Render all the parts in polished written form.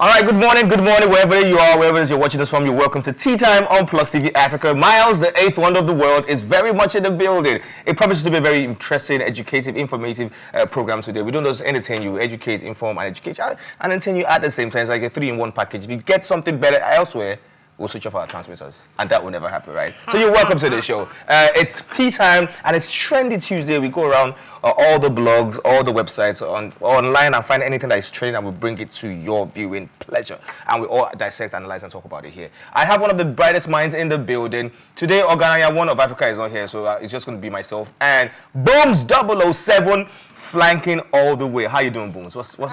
All right, good morning, wherever you are, wherever it is you're watching us from. You're welcome to Tea Time on PlusTvAfrica. Miles, the eighth wonder of the world, is very much in the building. It promises to be a very interesting, educative, informative program today. We don't just entertain you, educate, inform, and educate, and entertain you at the same time. It's like a 3-in-1 package. If you get something better elsewhere, we'll switch off our transmitters, and that will never happen, right? So you're welcome to the show. It's Tea Time, and it's Trendy Tuesday. We go around all the blogs, all the websites online, and find anything that is trending, and we bring it to your viewing pleasure. And we all dissect, analyze, and talk about it here. I have one of the brightest minds in the building. Today, Oganaya, one of Africa, is not here, so it's just going to be myself. And Booms 007 flanking all the way. How you doing, Booms? What's going?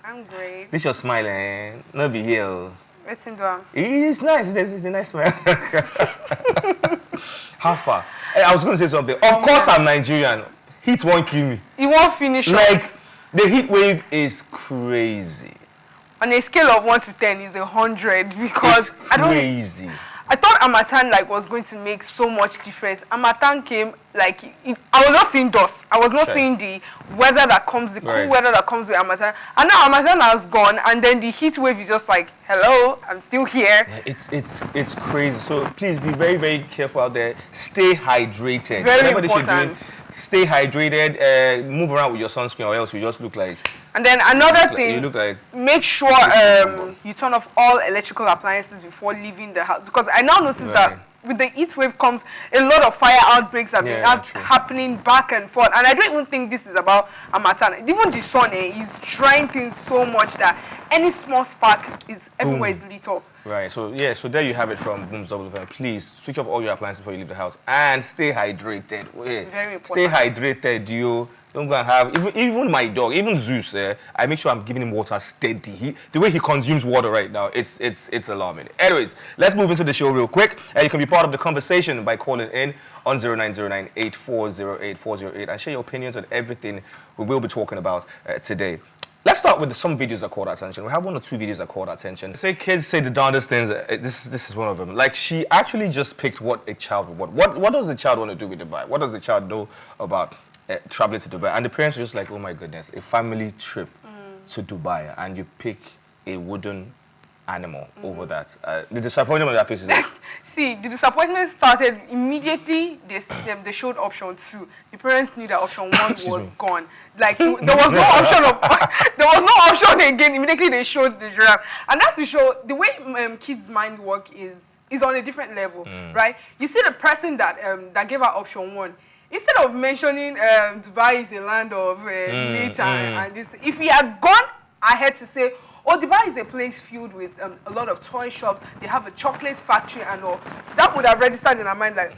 I'm great. This your smile, eh? No be here. It's nice. It's a nice man. How far? Hey, I was going to say something. Of course, I'm Nigerian. Heat won't kill me. It won't finish. Like, the heat wave is crazy. On a scale of 1 to 10, is 100 because it's crazy. I thought Harmattan was going to make so much difference. Harmattan came I was not seeing dust. I was not seeing the weather that comes, the cool weather that comes with Harmattan. And now Harmattan has gone, and then the heat wave is just like, hello, I'm still here. Yeah, it's crazy. So please be very, very careful out there. Stay hydrated. Very important. Stay hydrated. Move around with your sunscreen, or else you just look like. And then another thing, you look like make sure you turn off all electrical appliances before leaving the house, because I now notice that with the heat wave comes a lot of fire outbreaks have been happening back and forth, and I don't even think this is about Harmattan. Even the sun is drying things so much that any small spark is everywhere is lit up. Right, so so there you have it from Booms 007. Please switch off all your appliances before you leave the house and stay hydrated. Very important. Stay hydrated, you. Don't go and have even my dog, even Zeus. I make sure I'm giving him water steady. The way he consumes water right now, it's alarming. Anyways, let's move into the show real quick. You can be part of the conversation by calling in on 0909-8408-408 and share your opinions on everything we will be talking about today. Let's start with some videos that caught our attention. We have 1 or 2 videos that caught our attention. Kids say the darndest things. This is one of them. Like, she actually just picked what a child would want. What does the child want to do with Dubai? What does the child know about traveling to Dubai? And the parents are just like, oh my goodness, a family trip to Dubai, and you pick a wooden animal over that. The disappointment on their faces. See, the disappointment started immediately. They showed option 2. The parents knew that option 1 was gone. Like, there was no option again. Immediately they showed the giraffe, and that's to show the way kids' mind work is on a different level, right? You see the person that gave her option 1. Instead of mentioning Dubai is a land of meat and this, if he had gone ahead to say, oh, Dubai is a place filled with a lot of toy shops, they have a chocolate factory and all, that would have registered in our mind like,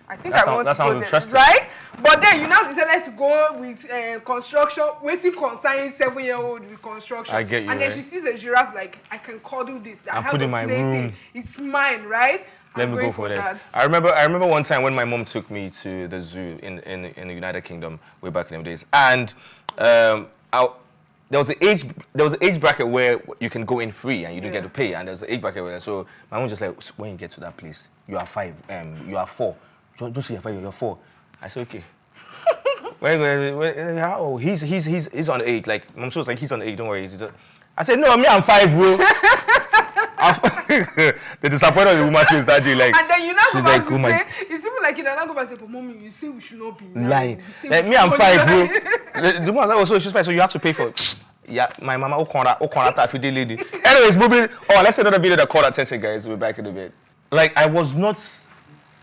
I think I want to go there, right? But then you now decided to go with construction, waiting concerning 7-year-old with construction. I get you, and then she sees a giraffe like, I can cuddle this. I have put in my room. It's mine, right? Let me go for this. I remember one time when my mom took me to the zoo in the United Kingdom way back in the days, and there was an age bracket where you can go in free and you don't get to pay, and there's an age bracket where, so my mom just like, when you get to that place, you are 5, you are 4. Don't say you're 5, you're 4. I said, okay. How? He's on the age. Like, mom was like, he's on the age. Don't worry. I said, no, me, I'm 5, bro. The disappointment of the woman is that day, like, and then you now go back to like, say, it's even like you now go back to say, but mommy, you say we should not be lying. Like, me, I'm 5, bro. The woman was she's 5, so you have to pay for it. Yeah, my mama, lady. Anyways, moving on. Let's say another video that caught attention, guys. We're back in a bit. Like, I was not.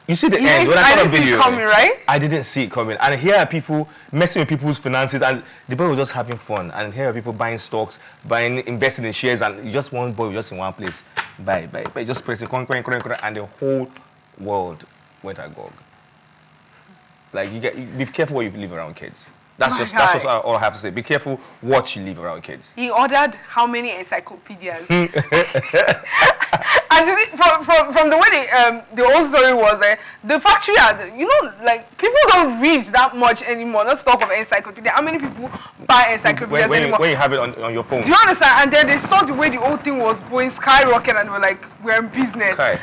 You see the end when I saw the video. Coming, right? I didn't see it coming, and here are people messing with people's finances, and the boy was just having fun. And here are people buying stocks, investing in shares, and you just one boy just in one place, buy, just pressing, and the whole world went agog. Like, be careful what you leave around kids. That's all I have to say. Be careful what you leave around kids. He ordered how many encyclopedias? And from the way the whole story was, the factory had, like, people don't read that much anymore. Not talk of encyclopedia. How many people buy encyclopedias anymore? When you have it on your phone. Do you understand? And then they saw the way the whole thing was going skyrocket, and they were like, we're in business. Okay.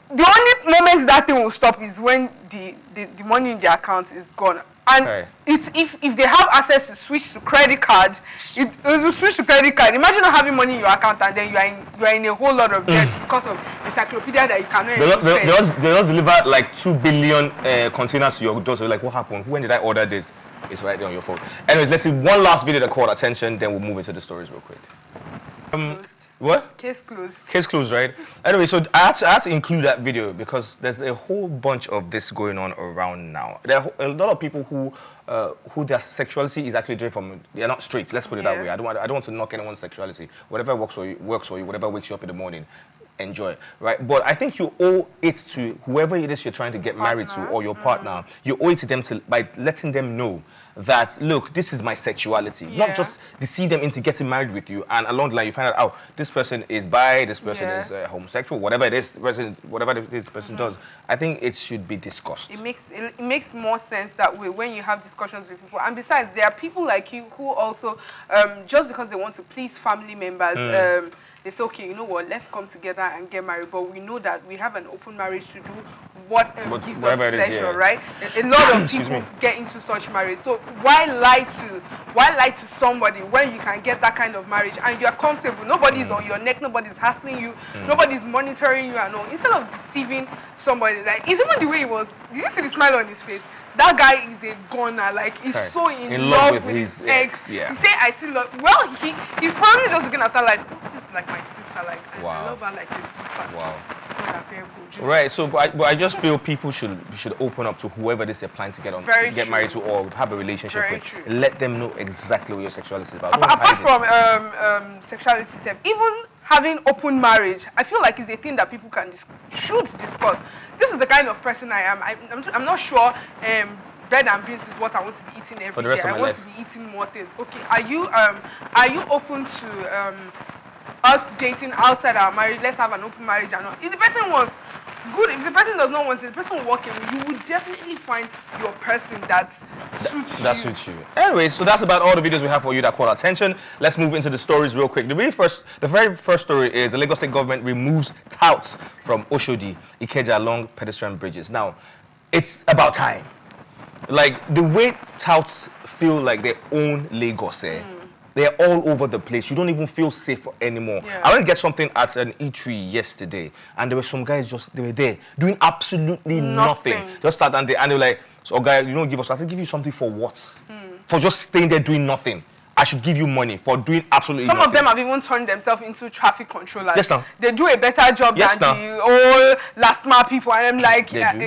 The only moment that thing will stop is when the money in the account is gone. And it's if they have access to switch to credit card, it will switch to credit card. Imagine not having money in your account and then you are in a whole lot of debt because of encyclopedia that you cannot they just deliver like 2 billion containers to your door. So like, what happened? When did I order this? It's right there on your phone. Anyways, let's see one last video that caught attention, then we'll move into the stories real quick. What? Case closed. Case closed, right? Anyway, so I had to include that video because there's a whole bunch of this going on around now. There are a lot of people who their sexuality is actually different from. They're not straight. Let's put it that way. I don't want to knock anyone's sexuality. Whatever works for you. Whatever wakes you up in the morning, enjoy, right? But I think you owe it to whoever it is you're trying to get married to or your partner. You owe it to them by letting them know that, look, this is my sexuality. Not just deceive them into getting married with you, and along the line you find out, oh, this person is bi, this person is homosexual, whatever it is, whatever this person does. I think it should be discussed. It makes more sense that way when you have discussions with people. And besides, there are people like you who also, just because they want to please family members, they say, okay, you know what, let's come together and get married, but we know that we have an open marriage to do what gives us pleasure, right? A lot of people get into such marriage. So why lie to somebody when you can get that kind of marriage and you're comfortable? Nobody's on your neck, nobody's hassling you, nobody's monitoring you and all. Instead of deceiving somebody, like, it's even the way he was. Did you see the smile on his face? That guy is a goner, like he's so in love with his ex. Yeah. He say, I still love. Well, he's probably just looking at her like, oh, this is like my sister, like I love her like this. Wow. Right. So, but I just feel people should open up to whoever this they're planning to get married to or have a relationship with. Let them know exactly what your sexuality is about. Apart from sexuality, even having open marriage, I feel like it's a thing that people should discuss. This is the kind of person I am. I'm not sure bread and beans is what I want to be eating every day. I want to be eating more things. Okay, are you open to us dating outside our marriage? Let's have an open marriage and all. If the person wants, good. If the person does not want it, the person walking, you will definitely find your person that suits you. Anyway, so that's about all the videos we have for you that caught attention. Let's move into the stories real quick. The very first story is the Lagos State government removes touts from Oshodi Ikeja along pedestrian bridges. Now, it's about time. Like, the way touts feel like they own Lagos, they're all over the place. You don't even feel safe anymore. I went to get something at an eatery yesterday, and there were some guys they were there doing absolutely nothing. Just sat down there, and they were like, so guy, you don't give us. I said, give you something for what? For just staying there doing nothing. I should give you money for doing absolutely nothing. Some of them have even turned themselves into traffic controllers. Yes, now. They do a better job than the old LASMA people. And I'm like, you don't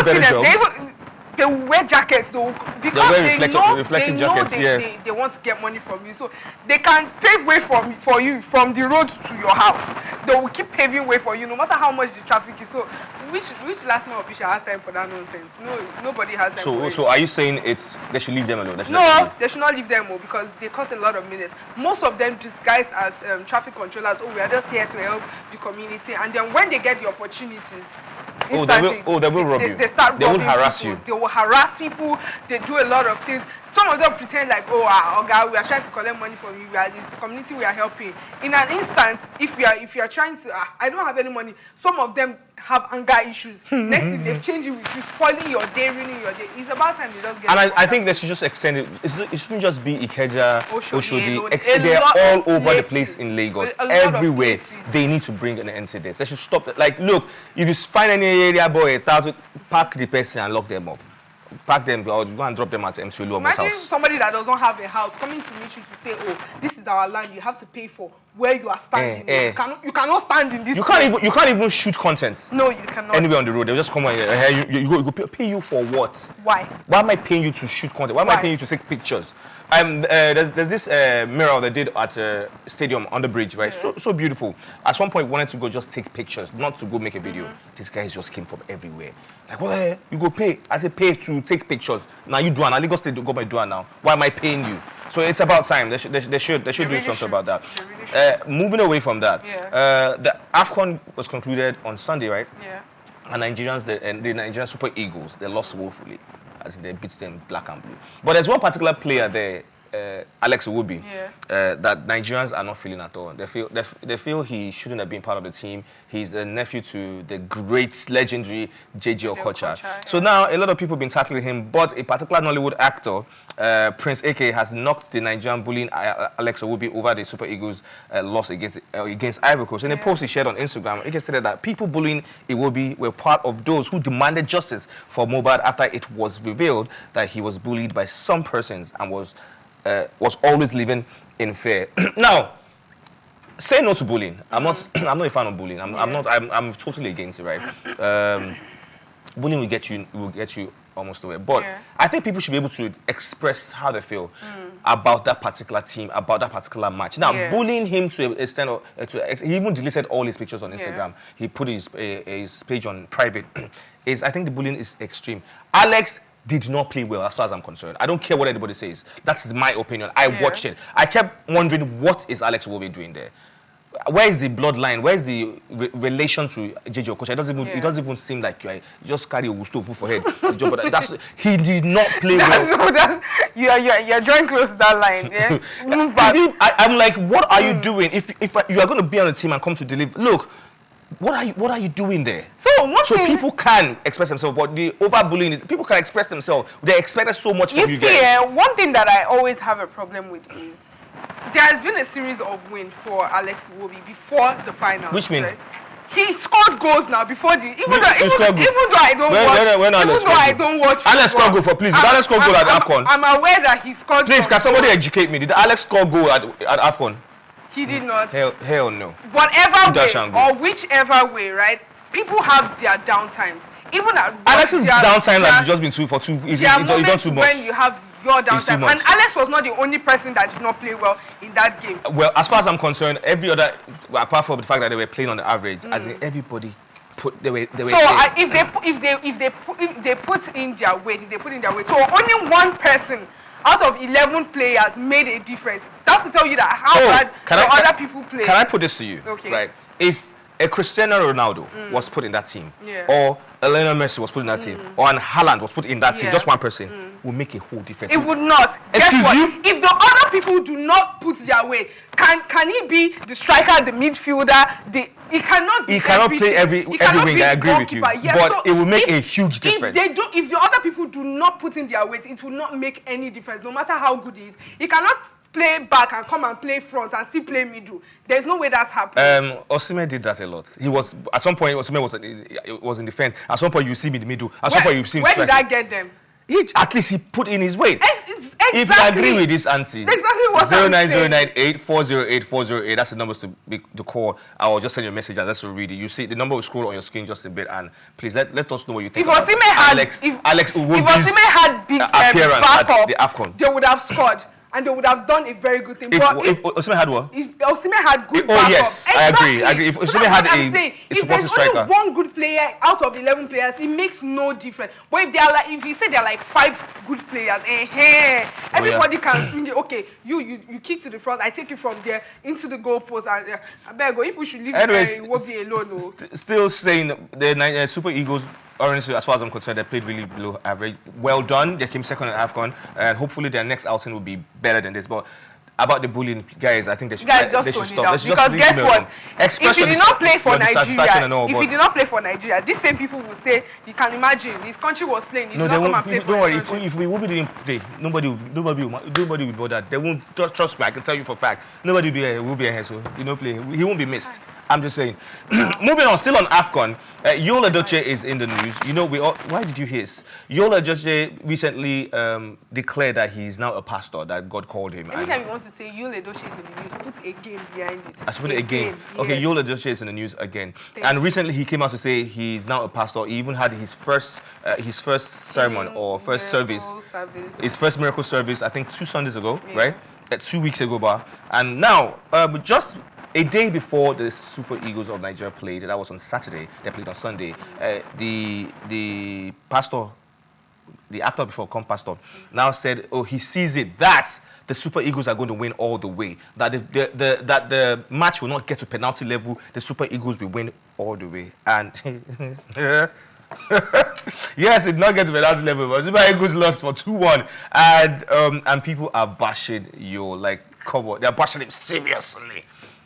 see them. They wear jackets though, because they want to get money from you, so they can pave way for you from the road to your house. They will keep paving way for you, no matter how much the traffic is. So, which LASMA official has time for that nonsense? No, nobody has time. So are you saying they should leave them alone? They should not leave them alone because they cost a lot of minutes. Most of them disguise as traffic controllers. Oh, we are just here to help the community, and then when they get the opportunities. They will rob you. They will harass you. They will harass people. They do a lot of things. Some of them pretend like, oh, God, we are trying to collect money from you. We are this community we are helping. In an instant, if you are trying to, I don't have any money. Some of them have anger issues. Next thing they've changed it with you, spoiling your day, ruining your day. It's about time they just get. And I think they should just extend it. It shouldn't just be Ikeja, Oshodi. They're all over the place in Lagos. Everywhere. They need to bring an end to this. They should stop it. Like, look, if you find any area boy, pack the person and lock them up. Pack them or go and drop them at MC Oluomo's house. Imagine somebody that does not have a house coming to meet you to say, oh, this is our land, you have to pay for where you are standing. You cannot stand in this you can't even shoot content. No, you cannot. Anywhere on the road, they'll just come and you go pay you for what? Why? Why am I paying you to shoot content? Why am I paying you to take pictures? There's this mural they did at a stadium on the bridge, right? So beautiful. At one point, wanted to go just take pictures, not to go make a video. These guys just came from everywhere. Like, what the hell? You go pay. I say pay to take pictures. Now you do it. Now Lagos State go by do it now. Why am I paying you? So it's about time. They should do something about that. Moving away from that, the AFCON was concluded on Sunday, right? Yeah. And Nigerians, the Nigerian Super Eagles, they lost woefully, as they beat them black and blue. But there's one particular player there Alex Iwobi, Yeah. that Nigerians are not feeling at all. They feel he shouldn't have been part of the team. He's the nephew to the great, legendary JJ Okocha. So now a lot of people have been tackling him, but a particular Nollywood actor, Prince AK, has knocked the Nigerian bullying Alex Iwobi over the Super Eagles loss against Ivory Coast. In a post he shared on Instagram, AK stated that people bullying Iwobi were part of those who demanded justice for Mohbad after it was revealed that he was bullied by some persons and was always living in fear. Now, say no to bullying. I'm not a fan of bullying. I'm totally against it, right? Bullying will get you almost nowhere. But I think people should be able to express how they feel about that particular team, about that particular match. Now, bullying him to an extent, he even deleted all his pictures on Instagram. He put his page on private. I think the bullying is extreme. Alex did not play well as far as I'm concerned. I don't care what anybody says. That's my opinion. I watched it. I kept wondering, what is Alex Iwobi doing there? Where is the bloodline? Where is the relation to JJ Okocha? It doesn't even seem like you just carry a stove for head. But he did not play well. You're drawing close to that line. Yeah? Move back. I'm like, what are you doing? If you are going to be on the team and come to deliver, look, what are you doing there? So people can express themselves, but the over-bullying is people can express themselves. They expected so much from you guys. You see, one thing that I always have a problem with is there has been a series of wins for Alex Iwobi before the final. Which win? Right? He scored goals now before the even though I don't watch. Alex scored goal for please. Did Alex score goal at AFCON? I'm aware that he scored. Please, can somebody educate me? Did Alex score goal at AFCON? He did not. Hell no. Whatever way or whichever way, right? People have their downtimes. Even at Alex's downtime has just been for two. He's done too much. When you have your downtime, and Alex was not the only person that did not play well in that game. Well, as far as I'm concerned, every other, apart from the fact that they were playing on the average, as in everybody they were. So if they put in their weight, so only one person out of 11 players made a difference. That's to tell you that how bad other people play. Can I put this to you? Okay. Right. If a Cristiano Ronaldo was put in that team, or a Lionel Messi was put in that team, or an Haaland was put in that team, just one person will make a whole difference. It would not. Guess what? If the other people do not put their weight, can he be the striker, the midfielder? He cannot. He cannot play every wing. I agree with you, but it will make a huge difference. If the other people do not put in their weight, it will not make any difference. No matter how good he is, he cannot play back and come and play front and still play middle. There's no way that's happening. Osimhen did that a lot. He was at some point. Osimhen was in defense. At some point, you see him in the middle. At some point, you see him. Where did I get them? At least he put in his weight. Exactly. If you agree with this, Auntie, exactly what 09098408408, that's the numbers to call. I will just send you a message and let's read it. You see the number will scroll on your screen just a bit, and please let us know what you think. If Osimhen had big appearance at the AFCON, they would have scored. And they would have done a very good thing. If Osimhen had what? If Osimhen had good backup. Yes, exactly. I agree. If Osimhen had a supporting striker. If there's only one good player out of 11 players, it makes no difference. But if you say there are like 5 good players, everybody can swing it. Okay, you kick to the front, I take you from there into the goalpost, and I beg you, if we should leave Iwobi alone. Still saying the Super Eagles, honestly, as far as I'm concerned, they played really below average. Well done. They came second at AFCON, and hopefully their next outing will be better than this. But about the bullying, guys, I think they should stop. Because guess what? If he did not play for Nigeria, these same people will say, you can imagine, his country was playing. No, they won't. Don't worry. If we didn't play, nobody will bother. They won't trust me. I can tell you for a fact. Nobody will be here. So play. He won't be missed. I'm just saying. Moving on, still on AFCON, Edochie is in the news. Why did you hiss? Edochie recently declared that he's now a pastor, that God called him. Anytime you want to say Edochie is in the news, put a game behind it. I should put it again. Okay, Edochie is in the news again. And recently he came out to say he's now a pastor. He even had his first sermon or first service. His first miracle service, I think 2 Sundays ago, right? 2 weeks ago, and now just a day before the Super Eagles of Nigeria played, that was on Saturday, they played on Sunday, the pastor, the actor before come pastor, now said, he sees it that the Super Eagles are going to win all the way, that the match will not get to penalty level, the Super Eagles will win all the way. And Yes, it did not get to that level, but Super Eagles lost for 2-1, and people are bashing Yo. Like, come on, they're bashing him seriously.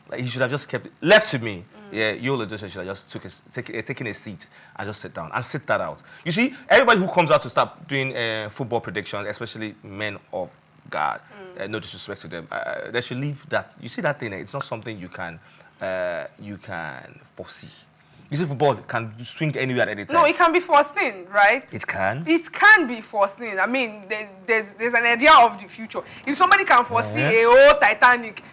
Like, he should have just kept it. Left to me. Yeah, Yo Edochie should have just taken a seat and just sit down and sit that out. You see, everybody who comes out to start doing football predictions, especially men of God, no disrespect to them, they should leave that. You see that thing? It's not something you can foresee. You see, football can swing anywhere at any time. No, it can be foreseen, right? It can. It can be foreseen. I mean, there's an idea of the future. If somebody can foresee a whole Titanic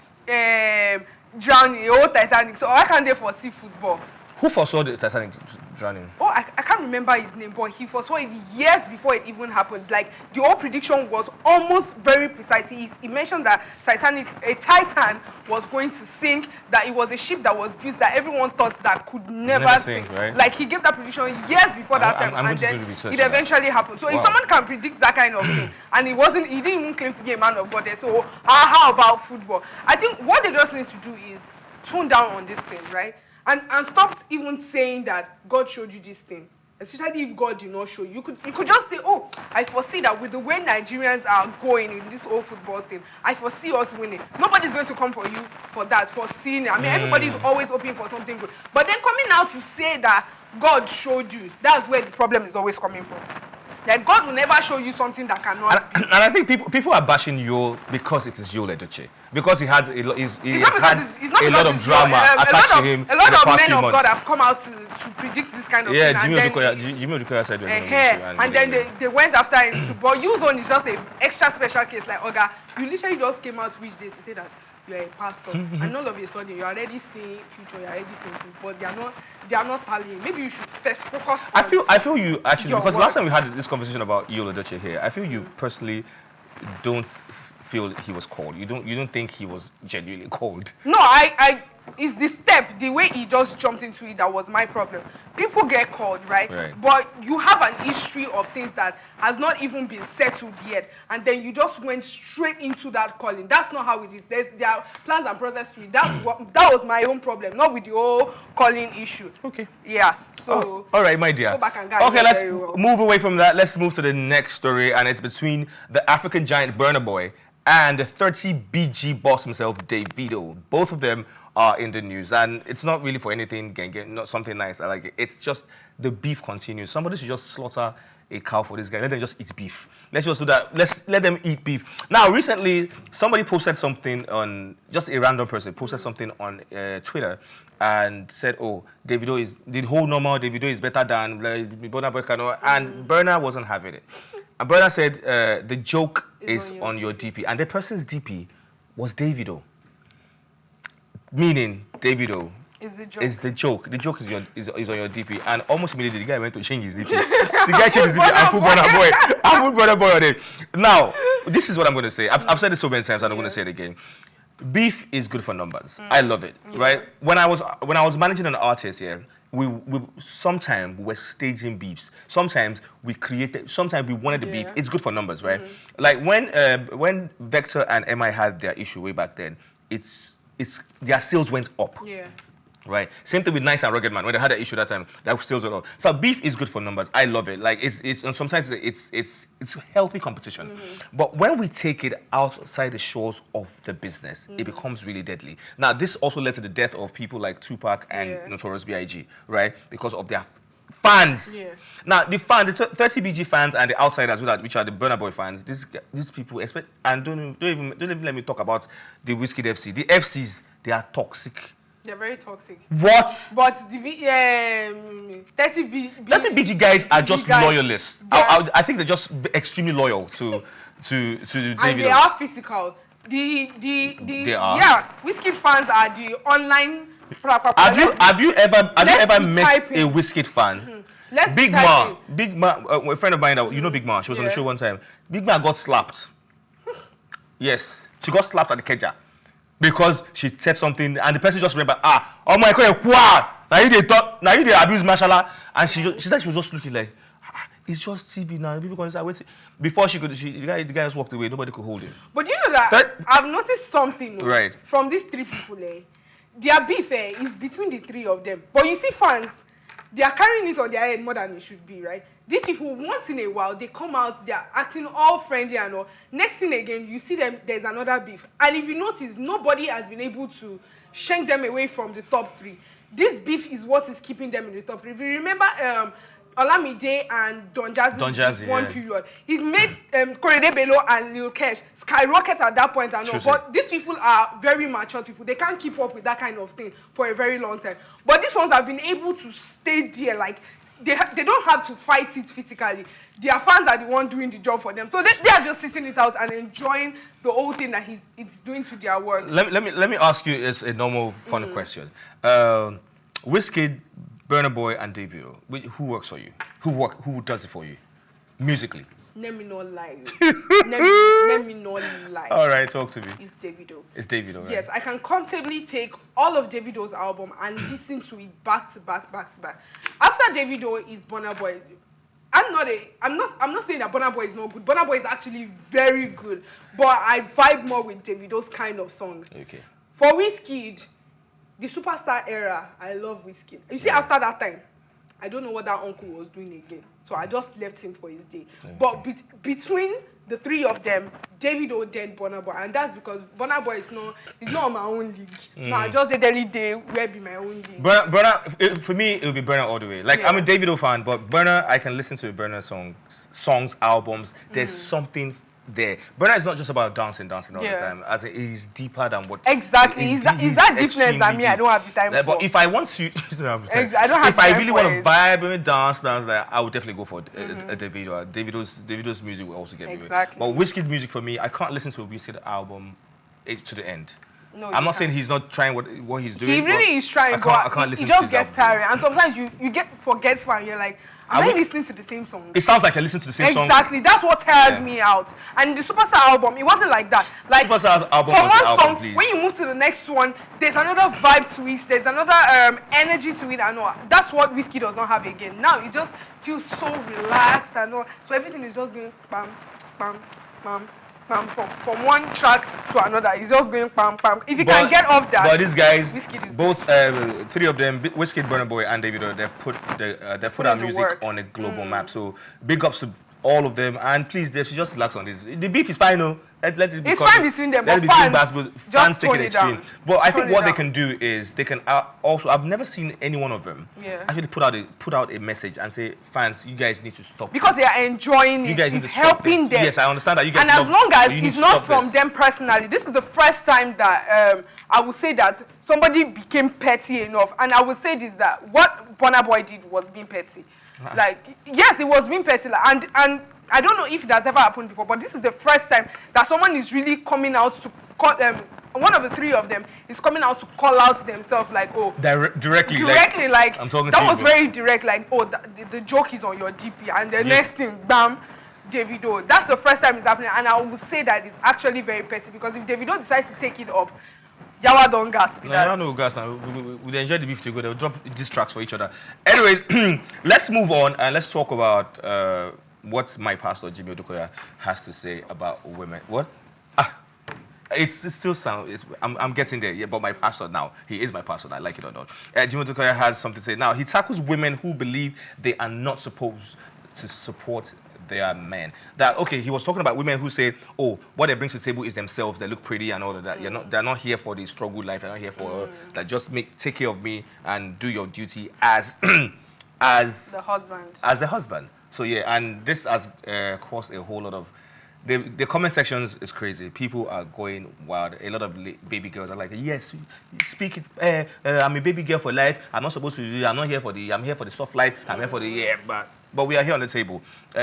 drowning, a whole Titanic, so why can't they foresee football? Who foresaw the Titanic drowning? Oh, I can't remember his name, but he foresaw it years before it even happened. Like, the whole prediction was almost very precise. He mentioned that a Titan was going to sink, that it was a ship that was built that everyone thought that could never sink. Right? Like, he gave that prediction years before that time, and then it eventually happened. So if someone can predict that kind of thing, and he didn't even claim to be a man of God there, so how about football? I think what they just need to do is tone down on this thing, right? And stop even saying that God showed you this thing. Especially if God did not show you. You could just say, oh, I foresee that with the way Nigerians are going in this whole football thing, I foresee us winning. Nobody's going to come for you for that, for seeing it. I mean, everybody's always hoping for something good. But then coming out to say that God showed you, that's where the problem is always coming from. Like, God will never show you something that cannot be. And I think people are bashing Yo because it is Yo Edochie. Because he has a lot of drama attached to him. A lot of men of God have come out to predict this kind of thing. Yeah, Jimmy Odukoya said and then they went after him too. But Yo's own is just an extra special case. Like, Oga, you literally just came out which day to say that you're a pastor, and all of a sudden you're already seeing future, you're already seeing things, but they are not tallying. Maybe you should first focus on I feel you actually, because work. last time we had this conversation about Yo Edochie here, I feel you personally don't feel he was called. You don't think he was genuinely called. No, it's the step, the way he just jumped into it that was my problem. People get called, right? But you have an history of things that has not even been settled yet, and then you just went straight into that calling. That's not how it is. There are plans and process to it. That was my own problem, not with the whole calling issue. Okay. Yeah. So all right, my dear. Go back and okay, let's move away from that. Let's move to the next story, and it's between the African giant Burna Boy and the 30BG boss himself, Davido. Both of them are in the news, and it's not really for anything, not something nice. I like it. It's just the beef continues. Somebody should just slaughter a cow for this guy. Let them just eat beef. Let's just do that. Let's let them eat beef. Now, recently, somebody posted something on, just a random person posted something on Twitter and said, oh, Davido is, the whole normal Davido is better than Burna Boy, and Burna wasn't having it. And Burna said, the joke is on your DP. And the person's DP was Davido. Meaning, Davido is the joke. The joke is on your DP. And almost immediately, the guy went to change his DP. The guy changed his DP and put Burna Boy. I put Burna Boy on it. Now, this is what I'm going to say. I've said it so many times, and I'm going to say it again. Beef is good for numbers. I love it, right? When I was managing an artist here, we sometimes we were staging beefs. Sometimes we wanted the beef. It's good for numbers, right? Like when Vector and MI had their issue way back then, their sales went up. Yeah. Right. Same thing with Nice and Rugged Man. When they had that issue that time, that sales went up. So beef is good for numbers. I love it. Like and sometimes it's healthy competition. But when we take it outside the shores of the business, it becomes really deadly. Now, this also led to the death of people like Tupac and Notorious B.I.G. Right, because of their fans. Yeah. Now, the 30BG fans and the outsiders, which are the Burna Boy fans, these people expect, and don't even let me talk about the Whiskey FC. The FCs, they are toxic. They're very toxic. What? But the 30BG guys are just loyalists. I think they're just extremely loyal to Davido. And they are physical. They are. Yeah, Whiskey fans are the online. Have you ever met a Whiskey fan? Big Ma, a friend of mine, you know Big Ma, she was on the show one time. Big Ma got slapped. Yes, she got slapped at Ikeja because she said something, and the person just remembered, oh my God, now you they abuse Mashallah, and she said she was just looking like, it's just TV now. People can say, wait. Before the guy just walked away. Nobody could hold him. But you know that I've noticed something from these three people. Their beef is between the three of them. But you see fans, they are carrying it on their head more than it should be, right? These people, once in a while, they come out, they are acting all friendly and all. Next thing again, you see them, there's another beef. And if you notice, nobody has been able to shank them away from the top 3. This beef is what is keeping them in the top 3. If you remember, Olamide and Don Jazzy's one period. It made Korede Bello and Lil Kesh skyrocket at that point and all. But these people are very mature people. They can't keep up with that kind of thing for a very long time. But these ones have been able to stay there. Like, they don't have to fight it physically. Their fans are the one doing the job for them. So they are just sitting it out and enjoying the whole thing that it's doing to their work. Let me ask you a normal fun question. Wizkid, Burna Boy, and Davido. Who works for you? Who does it for you? Musically. Let me not lie. let me not lie. All right, talk to me. It's Davido. It's Davido, right? Yes, I can comfortably take all of Davido's album and listen to it back to back. After Davido is Burna Boy. I'm not saying that Burna Boy is not good. Burna Boy is actually very good, but I vibe more with Davido's kind of songs. Okay. For Wizkid, the superstar era, I love Wizkid. You see, after that time, I don't know what that uncle was doing again. So I just left him for his day. Okay. But between the 3 of them, Davido, then Burna Boy. And that's because Burna Boy is not on my own league. No, I just did any day where be my own league. Burna, for me, it would be Burna all the way. Like, I'm a Davido fan, but Burna, I can listen to Burna songs, albums. There's something there. Burna is not just about dancing all the time. As it is deeper than what. Exactly. Is that deepness that me? I don't have the time for. But if I want to, I don't have if I really want to vibe and dance, like, I would definitely go for a Davido. Davido's music will also get me. But Wizkid's music for me, I can't listen to a Wizkid album to the end. No, I'm not saying he's not trying what he's doing. He really is trying, I can't listen to his album. It just gets tiring, and sometimes you get forgetful, and you're like, am I listening to the same song? It sounds like I listen to the same song. Exactly, that's what tires me out. And the Superstar album, it wasn't like that. Like, Superstar's album from was one the song, album, please. when you move to the next one, there's another vibe to it, there's another energy to it, and all. That's what Wizkid does not have again. Now it just feels so relaxed and all. So everything is just going bam, bam, bam. From one track to another, it's just going pam pam. If you can get off that. But these guys, both 3 of them, Wizkid, Burna Boy, and Davido, they've put our music on a global map. So big ups to all of them, and please, they should just relax on this. The beef is fine, no? Let it be. It's fine between them, but fans take it extreme. But I think what they can do is they can also. I've never seen any one of them actually put out a message and say, fans, you guys need to stop. Because they are enjoying it. You guys need to helping them. Yes, I understand that. You guys. And as long as it's not from them personally, this is the first time that I would say that somebody became petty enough. And I would say this, that what Burna Boy did was being petty. Like, yes, it was being petty, and I don't know if that's ever happened before, but this is the first time that someone is really coming out to call them. One of the 3 of them is coming out to call out themselves, like, oh, directly, like I'm talking that to you, was very direct, like, oh, the joke is on your DP, and the next thing, bam, Davido. That's the first time it's happening, and I would say that it's actually very petty, because if Davido decides to take it up, Yawa don't gas. No gas now. We enjoy the beef together. They'll drop these tracks for each other. Anyways, let's move on and let's talk about what my pastor Jimmy Edochie has to say about women. What? It still sounds. I'm getting there. Yeah, but my pastor now, he is my pastor. I like it or not. Jimmy Edochie has something to say. Now he tackles women who believe they are not supposed to support their men. That he was talking about women who say, oh, what they bring to the table is themselves, they look pretty and all of that. They're not here for the struggle life, they're not here for that, just take care of me and do your duty as the husband. So yeah, and this has caused a whole lot of the comment sections is crazy. People are going wild. A lot of baby girls are like, yes, speak it. I'm a baby girl for life. I'm not supposed to do. I'm here for the soft life. I'm here for the but we are here on the table.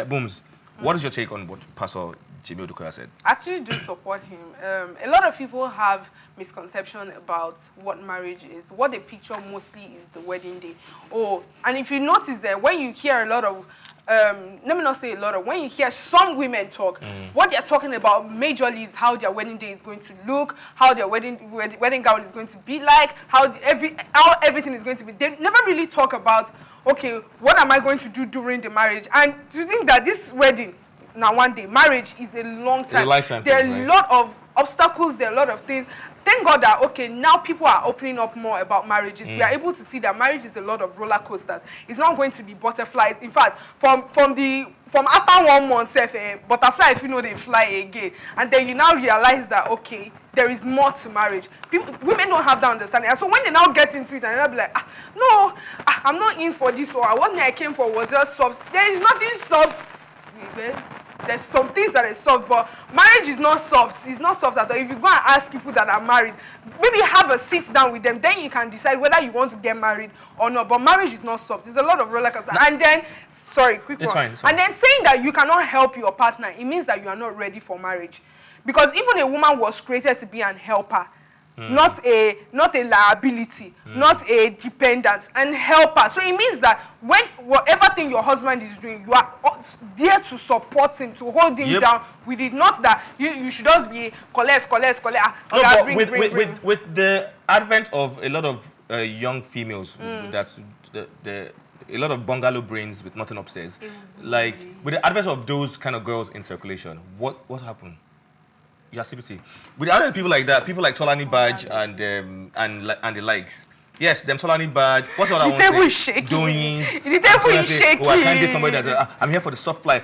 Booms, what is your take on what Pastor Jimmy Edochie said? I actually do support him. A lot of people have misconception about what marriage is. What they picture mostly is the wedding day. Oh, and if you notice that when you hear a lot of, let me not say a lot of, when you hear some women talk, what they're talking about majorly is how their wedding day is going to look, how their wedding gown is going to be like, how everything is going to be. They never really talk about, okay, what am I going to do during the marriage? And do you think that this wedding, now one day, marriage is a long time. It's a lifetime there are a lot of obstacles there, a lot of things. Thank God that, okay, now people are opening up more about marriages. We are able to see that marriage is a lot of roller coasters. It's not going to be butterflies. In fact, from after 1 month, butterfly, if you know, they fly again. And then you now realize that, okay, there is more to marriage. Women don't have that understanding. And so when they now get into it, and they'll be like, no, I'm not in for this, or what I came for was just soft. There is nothing soft. There's some things that are soft, but marriage is not soft. It's not soft at all. If you go and ask people that are married, maybe have a sit down with them, then you can decide whether you want to get married or not. But marriage is not soft. It's a lot of roller coaster. And then, sorry, quick one. It's fine. And then saying that you cannot help your partner, it means that you are not ready for marriage. Because even a woman was created to be an helper. Not a liability, not a dependent, and helper. So it means that when whatever thing your husband is doing, you are there to support him, to hold him down with it. Not that you should just be collect. No, with the advent of a lot of young females, that's a lot of bungalow brains with nothing upstairs. Like with the advent of those kind of girls in circulation, what happened? Yeah, CPT. With other people like that, people like Tolani Badge and the likes. Yes, them Tolani Badge. What's the other one? The table is shaking. The table is shaking. Oh, I can't get somebody that's I'm here for the soft fly.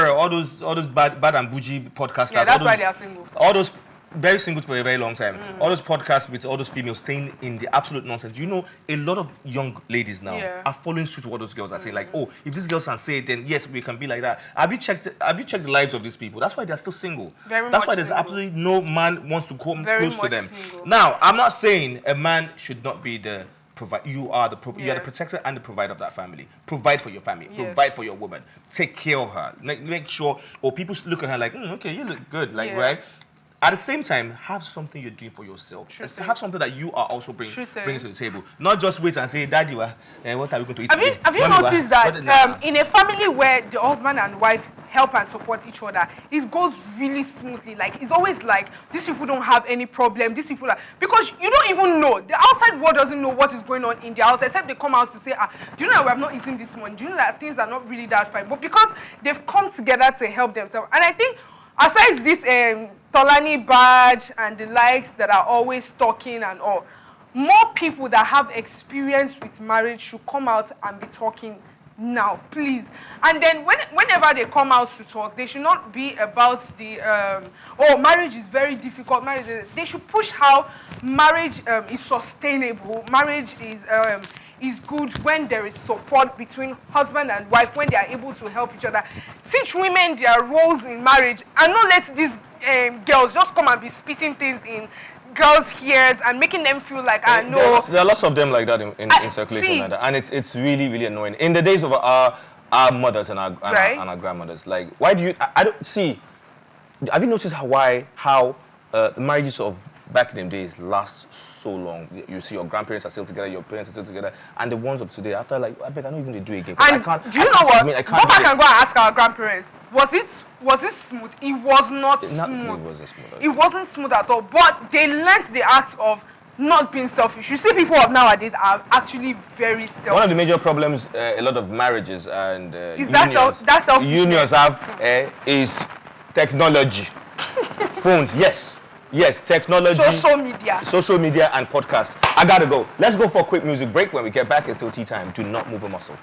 All those bad and bougie podcasters. Yeah, that's why they are single. All those very single for a very long time. All those podcasts with all those females saying in the absolute nonsense. You know, a lot of young ladies now are following suit to what those girls are saying. Like, oh, if these girls can say it, then yes, we can be like that. Have you checked the lives of these people? That's why they're still single. That's why there's absolutely no man wants to come close to them. Single. Now, I'm not saying a man should not be the provider. You are the protector and the provider of that family. Provide for your family. Provide for your woman. Take care of her. Make sure, or people look at her like, okay, you look good, like right. At the same time, have something you're doing for yourself. Have something that you are also bringing to the table. Not just wait and say, Daddy, what are we going to eat today? Have you noticed that in a family where the husband and wife help and support each other, it goes really smoothly. Like, it's always like, these people don't have any problem. These people are... Because you don't even know. The outside world doesn't know what is going on in their house, except they come out to say, do you know that we have not eaten this morning? Do you know that things are not really that fine? But because they've come together to help themselves. And I think, aside this Tolani Badge and the likes that are always talking and all, more people that have experience with marriage should come out and be talking now, please. And then whenever they come out to talk, they should not be about the marriage is very difficult. They should push how marriage is sustainable. Marriage is good when there is support between husband and wife, when they are able to help each other. Teach women their roles in marriage, and not let these girls just come and be spitting things in girls' ears and making them feel like, no. There are lots of them like that in circulation, like that. And it's really, really annoying. In the days of our mothers and our grandmothers, like, why do you, I don't see, have you noticed how the marriages of back in the days last so long? You see your grandparents are still together, your parents are still together, and the ones of today, after like, I beg, I don't even do it again. And do you know what? Go back and go and ask our grandparents. Was it smooth? It was not smooth. It wasn't smooth at all. But they learnt the act of not being selfish. You see, people of nowadays are actually very selfish. One of the major problems a lot of marriages and unions have is technology. Phones, yes, technology. Social media and podcasts. I gotta go. Let's go for a quick music break. When we get back, it's still tea time. Do not move a muscle.